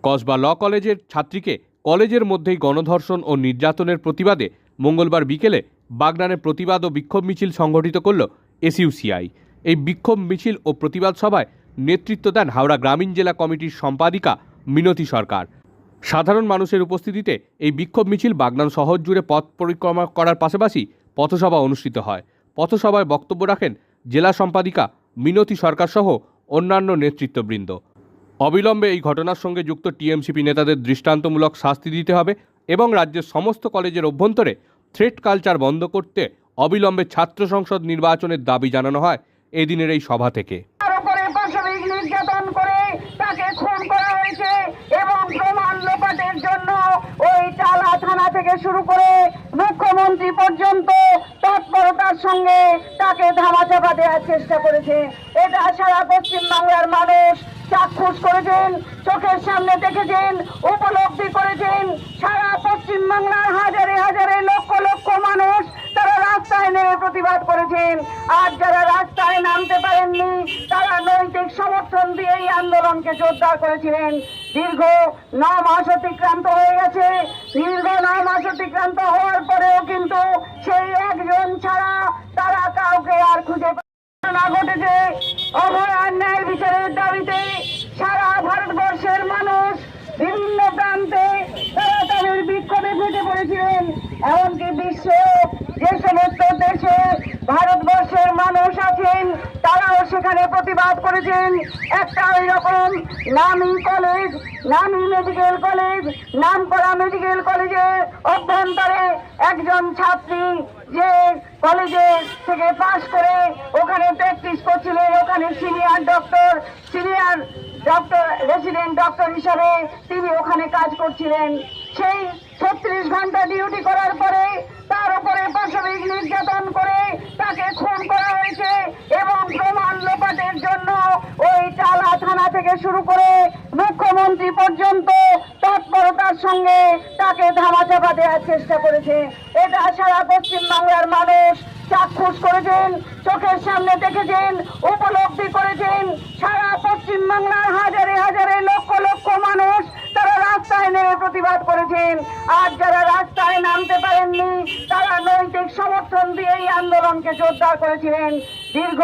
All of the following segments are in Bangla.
কসবা ল কলেজের ছাত্রীকে কলেজের মধ্যেই গণধর্ষণ ও নির্যাতনের প্রতিবাদে মঙ্গলবার বিকেলে বাগনানে প্রতিবাদ ও বিক্ষোভ মিছিল সংগঠিত করল এসইউসিআই। এই বিক্ষোভ মিছিল ও প্রতিবাদ সভায় নেতৃত্ব দেন হাওড়া গ্রামীণ জেলা কমিটির সম্পাদিকা মিনতি সরকার। সাধারণ মানুষের উপস্থিতিতে এই বিক্ষোভ মিছিল বাগনান শহর জুড়ে পথ পরিক্রমা করার পাশাপাশি পথসভা অনুষ্ঠিত হয়। পথসভায় বক্তব্য রাখেন জেলা সম্পাদিকা মিনতি সরকার সহ অন্যান্য নেতৃত্ববৃন্দ। অবিলম্বে এই ঘটনার সঙ্গে যুক্ত টিএমসিপি নেতাদের দৃষ্টান্তমূলক শাস্তি দিতে হবে এবং রাজ্যের সমস্ত কলেজের অভ্যন্তরে থ্রেট কালচার বন্ধ করতে অবিলম্বে ছাত্র সংসদ নির্বাচনের দাবি জানানো হয় এদিনের এই সভা থেকে। নির্যাতন করে তাকে খুন করা হয়েছে এবং প্রমাণ লোপাটের জন্য ওই টালা থানা থেকে শুরু করে মুখ্যমন্ত্রী পর্যন্ত তৎপরতার সঙ্গে তাকে ধামাচাপা দেওয়ার চেষ্টা করেছে। এটা সারা পশ্চিম বাংলার মানুষ চাক্ষুষ করেছেন, চোখের সামনে দেখেছেন, উপলব্ধি করেছেন। সারা পশ্চিম বাংলার হাজারে হাজারে লক্ষ লক্ষ মানুষ তারা রাস্তায় নেমে প্রতিবাদ করেছেন। আর যারা রাস্তায় নামতে পারেননি তারা নৈতিক সমর্থন দিয়ে এই আন্দোলনকে জোরদার করেছিলেন। দীর্ঘ 9 মাস অতিক্রান্ত হয়ে গেছে। দীর্ঘ 9 মাস অতিক্রান্ত হওয়ার পরেও কিন্তু সেই একজন ছাড়া তারা কাউকে আর খুঁজে না ঘটেছে। অভয় ন্যায় বিচারের দাবিতে সারা ভারতবর্ষের মানুষ বিভিন্ন প্রান্তে তারা তাদের বিক্ষোভে ফেটে পড়েছিলেন। এমনকি বিশ্ব যে সমস্ত দেশে ভারতবর্ষের মানুষ আছেন তারাও সেখানে প্রতিবাদ করেছেন। একটা ওই রকম নামী কলেজ, নামী মেডিকেল কলেজ, নামকরা মেডিকেল কলেজের অভ্যন্তরে একজন ছাত্রী যে কলেজে থেকে পাশ করে ওখানে প্র্যাকটিস করছিলেন, ওখানে সিনিয়র ডক্টর রেসিডেন্ট ডক্টর হিসাবে তিনি ওখানে কাজ করছিলেন। সেই 36 ঘন্টা ডিউটি করার পরে তার উপরে পাশবিক নির্যাতন করে তাকে খুন করা হয়েছে এবং প্রমাণ লোপাটের জন্য ওই টালা থানা থেকে শুরু করে মুখ্যমন্ত্রী পর্যন্ত তৎপরতার সঙ্গে তাকে ধামাচাপা দেওয়ার চেষ্টা করেছে। এটা সারা পশ্চিম বাংলার মানুষ চাক্ষুষ করেছেন, চোখের সামনে দেখেছেন, উপলব্ধি করেছেন। সারা পশ্চিম বাংলার হাজারে হাজারে লক্ষ লক্ষ মানুষ তারা রাস্তায় নেমে প্রতিবাদ করেছেন। আর যারা রাস্তায় নামতে পারেননি তারা নৈতিক সমর্থন দিয়ে এই আন্দোলনকে জোরদার করেছিলেন। দীর্ঘ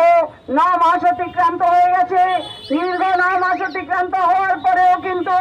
9 মাস অতিক্রান্ত হয়ে গেছে। দীর্ঘ 9 মাস অতিক্রান্ত হওয়ার পরেও কিন্তু